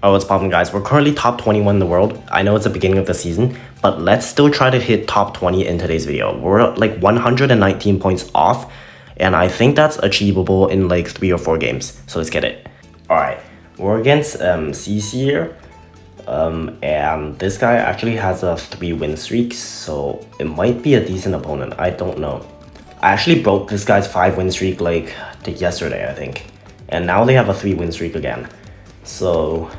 Oh, what's poppin', guys? We're currently top 21 in the world. I know it's the beginning of the season, but let's still try to hit top 20 in today's video. We're like 119 points off, and I think that's achievable in like 3 or 4 games. So let's get it. Alright, we're against CC here. And this guy actually has a 3 win streak, so it might be a decent opponent. I don't know. I actually broke this guy's 5 win streak like yesterday, I think. And now they have a 3 win streak again. So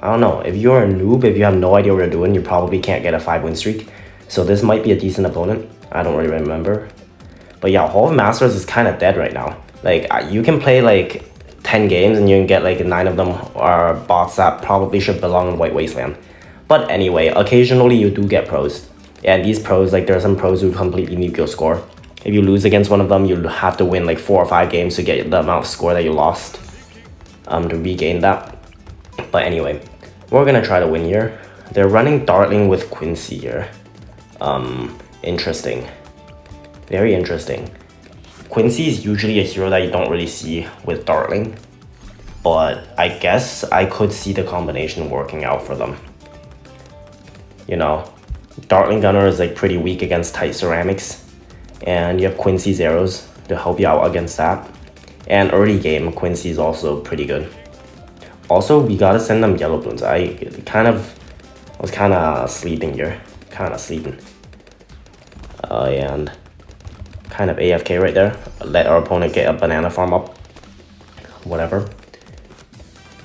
I don't know, if you're a noob, if you have no idea what you're doing, you probably can't get a 5 win streak. So this might be a decent opponent. I don't really remember. But yeah, Hall of Masters is kind of dead right now. Like, you can play like 10 games and you can get like 9 of them are bots that probably should belong in White Wasteland. But anyway, occasionally you do get pros. And these pros, like there are some pros who completely nuke your score. If you lose against one of them, you'll have to win like 4 or 5 games to get the amount of score that you lost. To regain that. But anyway, we're gonna try to win here. They're running Dartling with Quincy here. Interesting. Very interesting. Quincy is usually a hero that you don't really see with Dartling, but I guess I could see the combination working out for them. You know, Dartling Gunner is like pretty weak against tight ceramics, and you have Quincy's arrows to help you out against that. And early game, Quincy is also pretty good. Also, we gotta send them yellow balloons. I was kind of sleeping here. And kind of AFK right there. Let our opponent get a banana farm up. Whatever.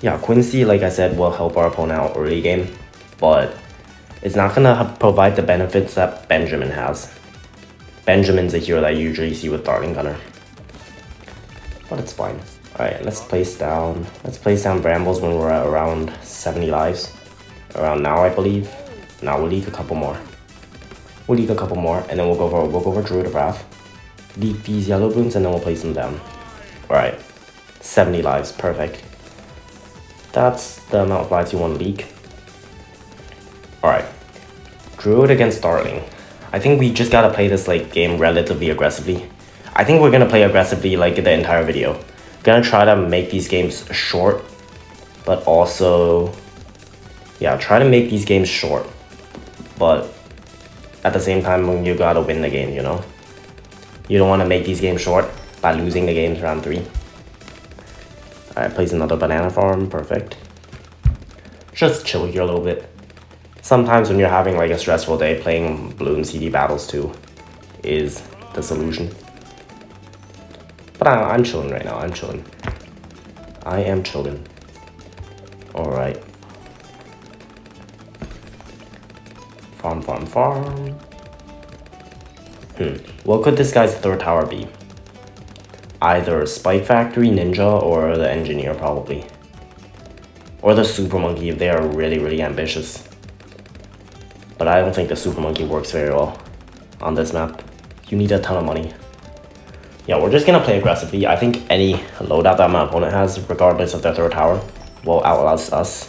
Yeah, Quincy, like I said, will help our opponent out early game. But it's not gonna provide the benefits that Benjamin has. Benjamin's a hero that you usually see with Dartling Gunner. But it's fine. Alright, let's place down Brambles when we're at around 70 lives. Around now, I believe. Now we'll leak a couple more. And then we'll go for Druid of Wrath. Leak these yellow balloons and then we'll place them down. Alright. 70 lives, perfect. That's the amount of lives you want to leak. Alright. Druid against Dartling. I think we just gotta play this like game relatively aggressively. I think we're gonna play aggressively like the entire video. Gonna try to make these games short, but also, yeah, try to make these games short, but at the same time, you gotta win the game, you know? You don't want to make these games short by losing the games round 3. Alright, place another banana farm, perfect. Just chill here a little bit. Sometimes when you're having like a stressful day, playing Bloons TD Battles too is the solution. But I'm chilling right now, I am chilling. Alright. Farm. What could this guy's 3rd tower be? Either Spike Factory, Ninja, or the Engineer probably. Or the Super Monkey if they are really ambitious. But I don't think the Super Monkey works very well on this map. You need a ton of money. Yeah, we're just gonna play aggressively. I think any loadout that my opponent has, regardless of their 3rd tower, will outlast us.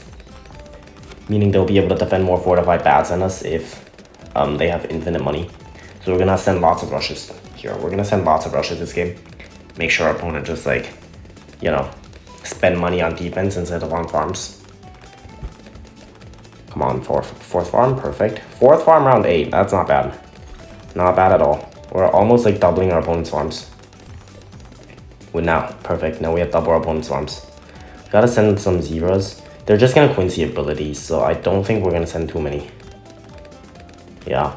Meaning they'll be able to defend more fortified bats than us if they have infinite money. So we're gonna send lots of rushes here. We're gonna send lots of rushes this game. Make sure our opponent just like, you know, spend money on defense instead of on farms. Come on, fourth farm, perfect. 4th farm round 8, that's not bad. Not bad at all. We're almost like doubling our opponent's farms. Well, now, perfect. Now we have double our opponent's farms. Gotta send some zebras. They're just gonna Quincy abilities, so I don't think we're gonna send too many. Yeah.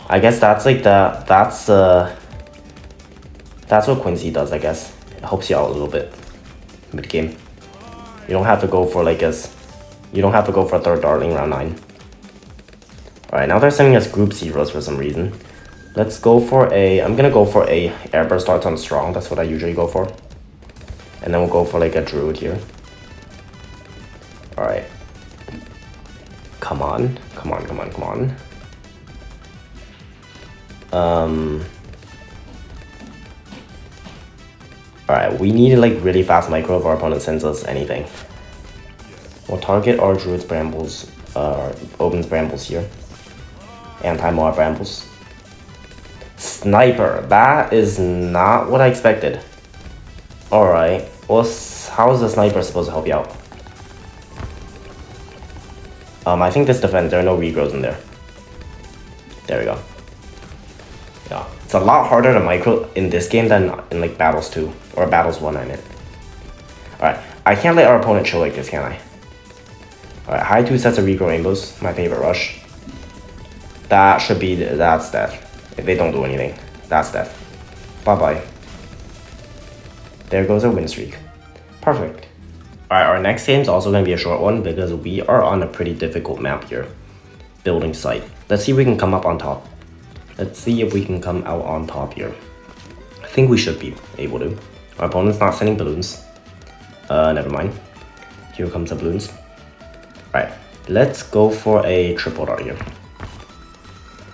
I guess that's like that's what Quincy does, I guess. It helps you out a little bit mid game. You don't have to go for like a 3rd Dartling round 9. Alright, now they're sending us group zeros for some reason. Let's go for I'm gonna go for a Airburst Darts on Strong, that's what I usually go for. And then we'll go for like a Druid here. Alright. Come on. Alright, we need like really fast micro if our opponent sends us anything. We'll target our Druid's Brambles, Oben's Brambles here. Anti-Moa Brambles. Sniper, that is not what I expected. Alright, how is the Sniper supposed to help you out? I think this defense, there are no regrows in there. There we go. Yeah, it's a lot harder to micro in this game than in like Battles 2, or Battles 1 I meant. Alright, I can't let our opponent chill like this, can I? Alright, high 2 sets of regrow rainbows, my favorite rush. That should be, that's death. If they don't do anything, that's death. Bye-bye. There goes our win streak. Perfect. Alright, our next game is also going to be a short one because we are on a pretty difficult map here. Building site. Let's see if we can come up on top. Let's see if we can come out on top here. I think we should be able to. Our opponent's not sending balloons. Never mind. Here comes the balloons. Alright, let's go for a triple dart here.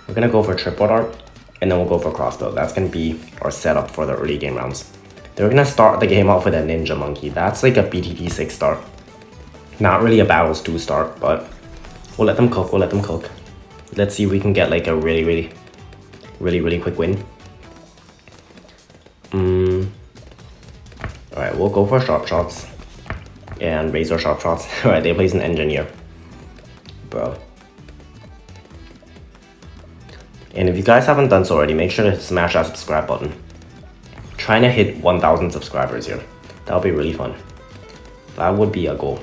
We're gonna go for triple dart, and then we'll go for crossbow. That's gonna be our setup for the early game rounds. They're gonna start the game off with a ninja monkey. That's like a BTT 6 start. Not really a Battles 2 start, but we'll let them cook, we'll let them cook. Let's see if we can get like a really quick win. Alright, we'll go for sharp shots. And raise our sharp shots. Alright, they place an engineer. Bro. And if you guys haven't done so already, make sure to smash that subscribe button. Trying to hit 1,000 subscribers here. That would be really fun. That would be a goal.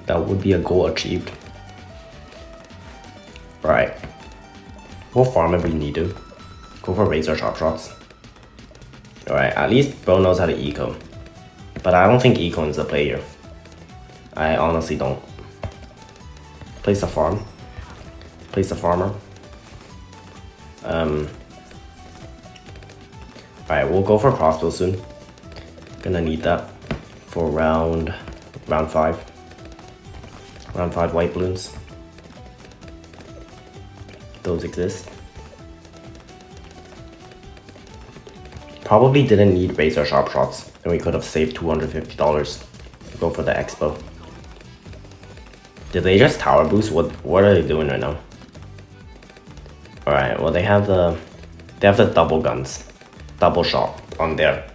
That would be a goal achieved. Right. We'll farm if we need to. Go for razor sharp shots. Alright, at least bro knows how to eco. But I don't think eco is the play here. I honestly don't. Place a farm. Place a farmer. Alright, we'll go for crossbow soon. Gonna need that for round 5. Round 5 white balloons. Those exist. Probably didn't need razor sharp shots, and we could have saved $250 to go for the expo. Did they just tower boost? What are they doing right now? Alright, well they have the double guns. Double shot on their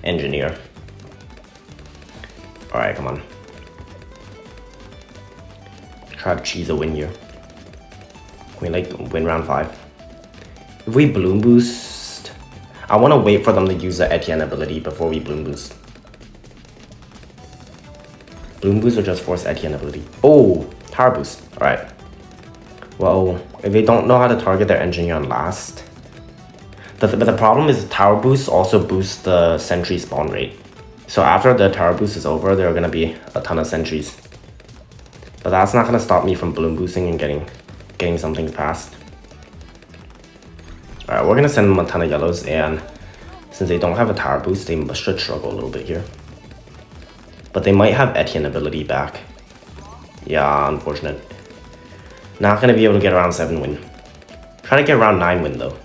engineer. Alright, come on. Try to cheese a win here. We like win round 5. If we bloom boost, I want to wait for them to use the Etienne ability before we bloom boost. Bloom boost or just force Etienne ability. Oh, tower boost. Alright. Well, if they don't know how to target their engineer on last. But the problem is tower boost also boosts the sentry spawn rate. So after the tower boost is over, there are going to be a ton of sentries. But that's not going to stop me from bloom boosting and getting some things past. Alright, we're going to send them a ton of yellows, and since they don't have a tower boost, they should struggle a little bit here. But they might have Etienne ability back. Yeah, unfortunate. Not going to be able to get around 7 win. Try to get around 9 win though.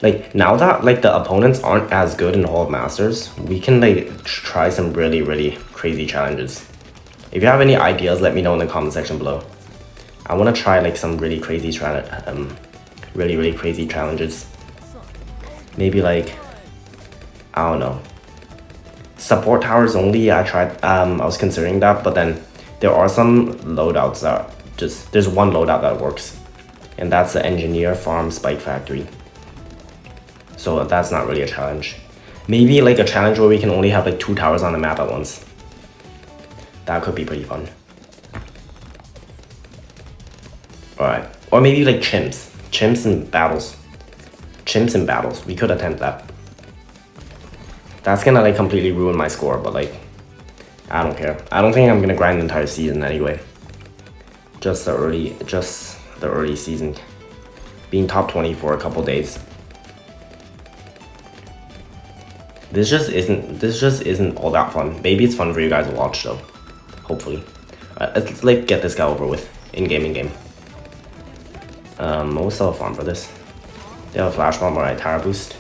Like, now that like the opponents aren't as good in Hall of Masters, we can like try some really crazy challenges. If you have any ideas, let me know in the comment section below. I want to try like some really crazy really crazy challenges. Maybe like, I don't know, support towers only. I was considering that, but then there are some loadouts that there's one loadout that works, and that's the engineer farm spike factory. So that's not really a challenge. Maybe like a challenge where we can only have like 2 towers on the map at once. That could be pretty fun. Alright, or maybe like chimps and battles. Chimps and battles, we could attempt that. That's gonna like completely ruin my score, but like, I don't care. I don't think I'm gonna grind the entire season anyway. Just the early season. Being top 20 for a couple days. This just isn't all that fun. Maybe it's fun for you guys to watch though. Hopefully. Let's like get this guy over with. In game. We'll sell a farm for this. They have a flash bomb, alright, tower boost.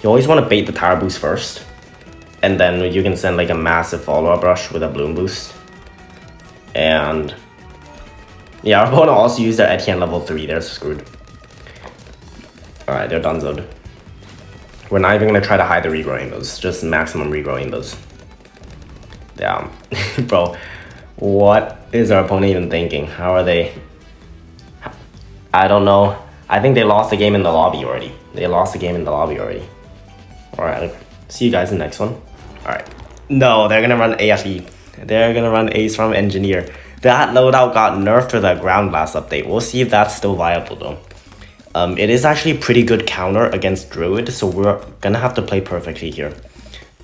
You always want to bait the tower boost first. And then you can send like a massive follow-up rush with a bloom boost. And yeah, our opponent also used their Etienne level 3, they're screwed. Alright, they're donezoed. We're not even gonna try to hide the regrow rainbows, just maximum regrow rainbows. Yeah, bro, What is our opponent even thinking? How are they? I don't know. I think they lost the game in the lobby already. Alright, see you guys in the next one. Alright. No, they're gonna run AFE. They're gonna run Ace from Engineer. That loadout got nerfed to the ground last update. We'll see if that's still viable though. It is actually pretty good counter against Druid, so we're gonna have to play perfectly here.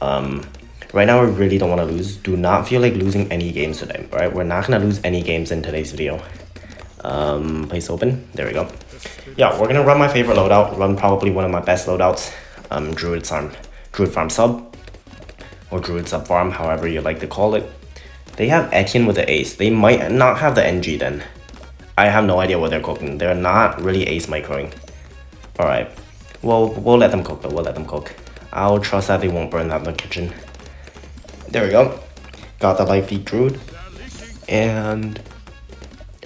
Right now we really don't want to lose. Do not feel like losing any games today, right? We're not gonna lose any games in today's video. Place open. There we go. Yeah, we're gonna run my favorite loadout. Run probably one of my best loadouts. Druid Farm Sub. Or Druid Sub Farm, however you like to call it. They have Etienne with the Ace. They might not have the NG then. I have no idea what they're cooking. They're not really Ace microing. Alright. Well, we'll let them cook though. We'll let them cook. I'll trust that they won't burn that in the kitchen. There we go. Got the light feed Druid. And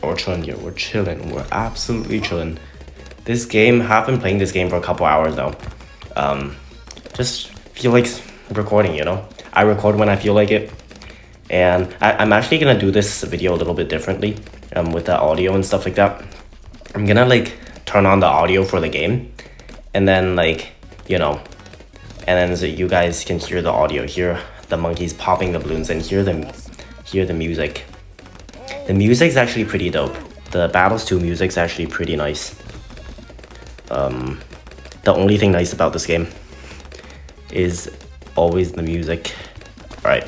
we're chilling here. We're chilling. We're absolutely chilling. This game, I've been playing this game for a couple hours now. Just feel like recording, you know? I record when I feel like it. And I'm actually gonna do this video a little bit differently with the audio and stuff like that. I'm gonna like turn on the audio for the game and then like, you know, and then so you guys can hear the audio, hear the monkeys popping the balloons and hear the music. The music's actually pretty dope. The Battles 2 music's actually pretty nice. The only thing nice about this game is always the music. Right.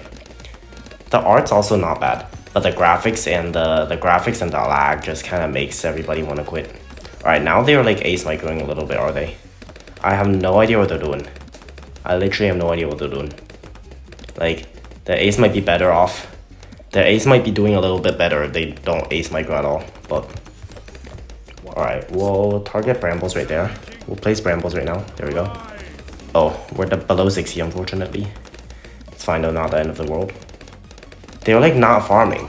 The art's also not bad, but the graphics and the lag just kind of makes everybody want to quit. Alright, now they're like ace microing a little bit, are they? I have no idea what they're doing. I literally have no idea what they're doing. Like, the ace might be better off. Their ace might be doing a little bit better if they don't ace micro at all, but... Alright, we'll target Brambles right there. We'll place Brambles right now. There we go. Oh, we're below 60, unfortunately. It's fine though, not the end of the world. They're like not farming.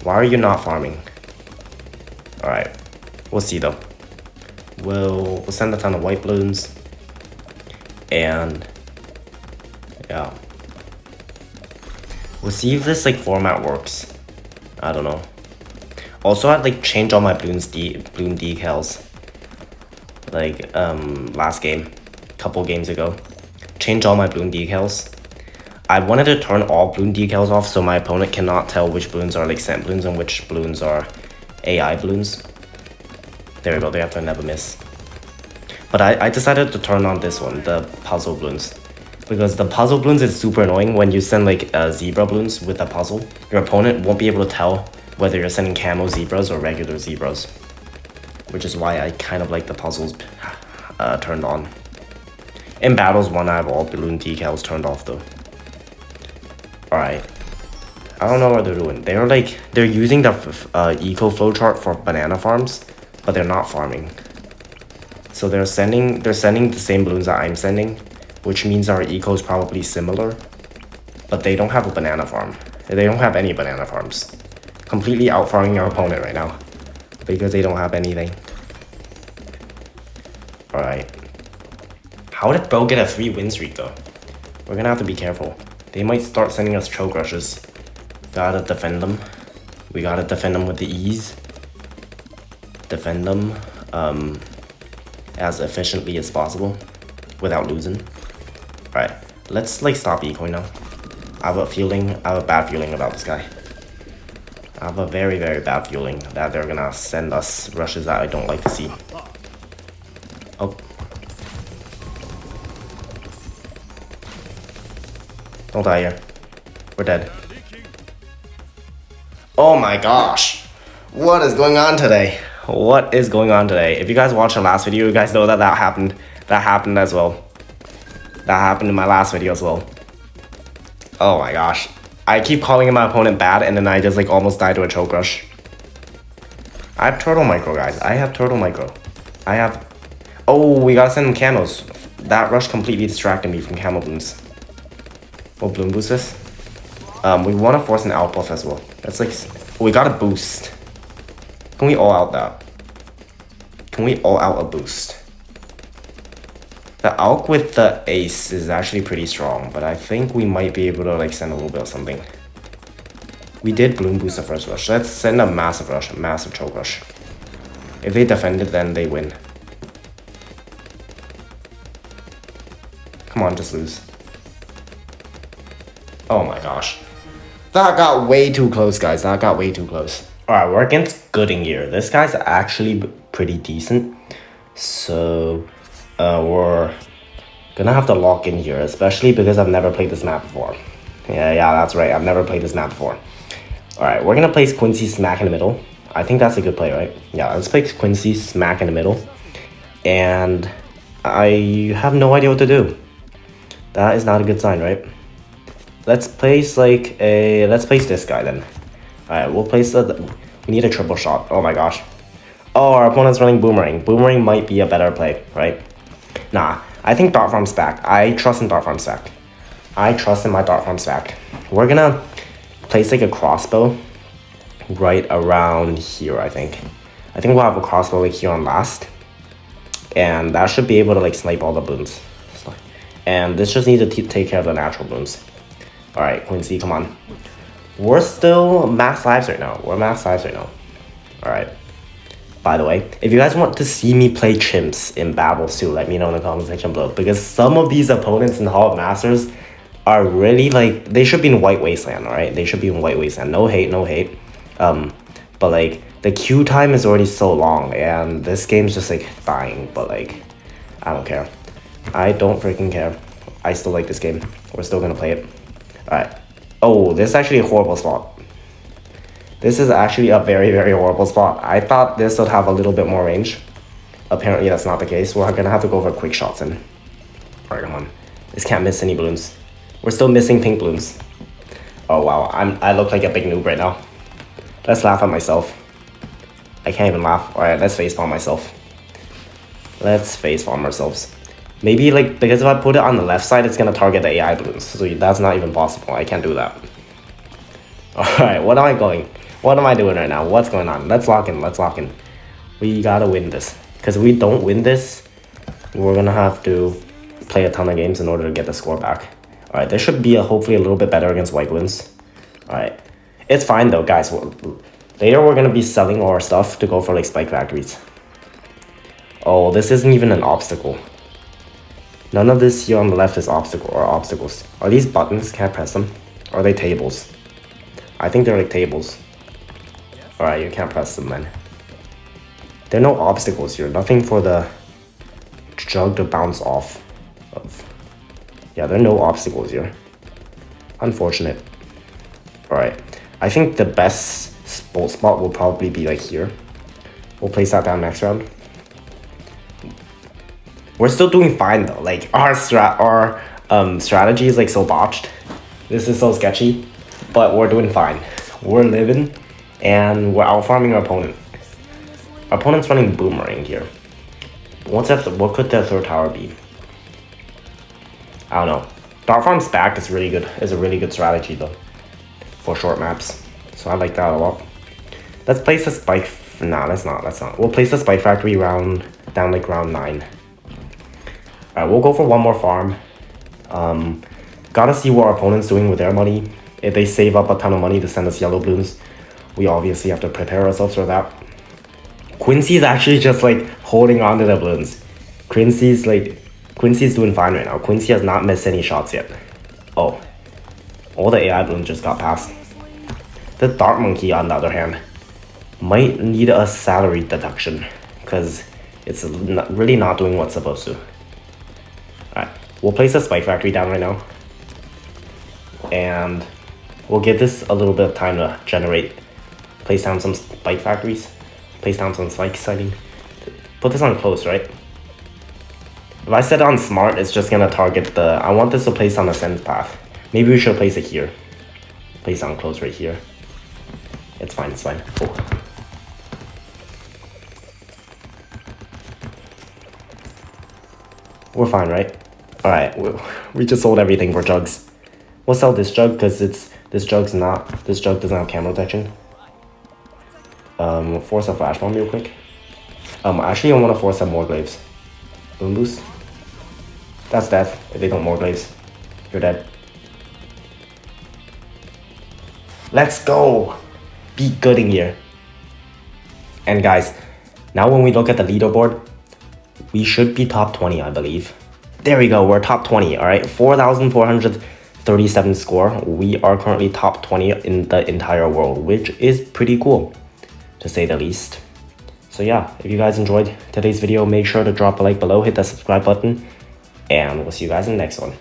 Why are you not farming? Alright, we'll see though. We'll send a ton of white balloons. And yeah. We'll see if this like format works. I don't know. Also, I'd like change all my balloon decals. Like last game, couple games ago. Change all my balloon decals. I wanted to turn all balloon decals off so my opponent cannot tell which balloons are like scent balloons and which balloons are AI balloons. There we go, they have to never miss. But I decided to turn on this one, the puzzle balloons. Because the puzzle balloons is super annoying when you send like zebra balloons with a puzzle. Your opponent won't be able to tell whether you're sending camo zebras or regular zebras. Which is why I kind of like the puzzles turned on. In Battles 1, I have all balloon decals turned off though. Alright. I don't know what they're doing. They're using the eco flowchart for banana farms, but they're not farming. So they're sending the same balloons that I'm sending, which means our eco is probably similar, but they don't have a banana farm. They don't have any banana farms. Completely out farming our opponent right now because they don't have anything. Alright. How did Bro get a 3-win streak though? We're gonna have to be careful. They might start sending us choke rushes. Gotta defend them. We gotta defend them with the ease. Defend them as efficiently as possible without losing. Alright, let's like stop ecoing now. I have a bad feeling about this guy. I have a very, very bad feeling that they're gonna send us rushes that I don't like to see. Oh. Don't die here. We're dead. Oh my gosh. What is going on today? What is going on today? If you guys watched the last video, you guys know that happened. That happened as well. That happened in my last video as well. Oh my gosh. I keep calling my opponent bad and then I just like almost died to a choke rush. I have turtle micro, guys. I have turtle micro. I have... Oh, we gotta send them camos. That rush completely distracted me from camo balloons. What balloon boost this? We want to force an out buff as well. That's like... We got a boost. Can we all out that? Can we all out a boost? The Alk with the Ace is actually pretty strong, but I think we might be able to like send a little bit of something. We did Bloon boost the first rush. Let's send a massive rush, a massive choke rush. If they defend it, then they win. Come on, just lose. Oh my gosh. That got way too close, guys. That got way too close. Alright, we're against Gooding. This guy's actually pretty decent. So, we're gonna have to lock in here, especially because I've never played this map before. Yeah, that's right. I've never played this map before. Alright, we're gonna place Quincy smack in the middle. I think that's a good play, right? Yeah, let's place Quincy smack in the middle. And I have no idea what to do. That is not a good sign, right? Let's place let's place this guy then. Alright, we'll place we need a triple shot. Oh my gosh. Oh, our opponent's running Boomerang. Boomerang might be a better play, right? Nah, I think Dart Farm stack. I trust in Dart Farm stack. I trust in my Dart Farm stack. We're gonna place like a crossbow right around here, I think. I think we'll have a crossbow like here on last. And that should be able to like snipe all the Bloons. And this just needs to take care of the natural Bloons. Alright, Quincy, come on. We're still max lives right now. Alright. By the way, if you guys want to see me play chimps in battles too, let me know in the comment section below. Because some of these opponents in Hall of Masters are really like, they should be in White Wasteland, alright? They should be in White Wasteland. No hate, no hate. But like, the queue time is already so long and this game's just like dying, but like, I don't care. I don't freaking care. I still like this game. We're still gonna play it. Alright. Oh, this is actually a horrible spot. This is actually a very, very horrible spot. I thought this would have a little bit more range. Apparently that's not the case. We're gonna have to go for quick shots in. Alright, come on. This can't miss any Bloons. We're still missing pink Bloons. Oh wow, I look like a big noob right now. Let's laugh at myself. I can't even laugh. Alright, let's facepalm myself. Let's facepalm ourselves. Maybe like, because if I put it on the left side, it's gonna target the AI Bloons. So that's not even possible. I can't do that. Alright, what am I going? What am I doing right now? What's going on? Let's lock in. Let's lock in. We gotta win this. Because if we don't win this, we're gonna have to play a ton of games in order to get the score back. Alright, this should be hopefully a little bit better against White Bloons. Alright. It's fine though, guys. Later we're gonna be selling all our stuff to go for like spike factories. Oh, this isn't even an obstacle. None of this here on the left is obstacles. Are these buttons? Can I press them? Or are they tables? I think they're like tables. Alright, you can't press them then. There are no obstacles here. Nothing for the jug to bounce off of. Yeah, there are no obstacles here. Unfortunate. Alright. I think the best spot will probably be like here. We'll place that down next round. We're still doing fine though. Like our strategy is like so botched. This is so sketchy. But we're doing fine. We're living and we're outfarming our opponent. Our opponent's running Boomerang here. What could their third tower be? I don't know. Dart Farm's back is really good. Is a really good strategy though. For short maps. So I like that a lot. Let's place a spike. Nah, let's not. We'll place a spike factory down like round 9. Alright, we'll go for one more farm. Gotta see what our opponent's doing with their money. If they save up a ton of money to send us yellow Bloons, we obviously have to prepare ourselves for that. Quincy's actually just like holding on to the Bloons. Quincy's doing fine right now. Quincy has not missed any shots yet. Oh. All the AI Bloons just got past. The Dart Monkey, on the other hand, might need a salary deduction. Because it's really not doing what's supposed to. Alright. We'll place a spike factory down right now. And we'll give this a little bit of time to generate. Place down some spike factories. Place down some spike sighting. Put this on close, right? If I set it on smart, it's just gonna target the... I want this to place on the send path. Maybe we should place it here. Place on close right here. It's fine, it's fine. Oh. We're fine, right? Alright, we just sold everything for jugs. We'll sell this jug because this jug doesn't have camo detection. Force a flash bomb real quick. Actually I want to force some more glaives. Boom boost. That's death if they don't more glaives. You're dead. Let's go. Be good in here. And guys, now when we look at the leaderboard, we should be top 20, I believe. There we go, we're top 20, all right? 4,437 score. We are currently top 20 in the entire world, which is pretty cool, to say the least. So yeah, if you guys enjoyed today's video, make sure to drop a like below, hit that subscribe button, and we'll see you guys in the next one.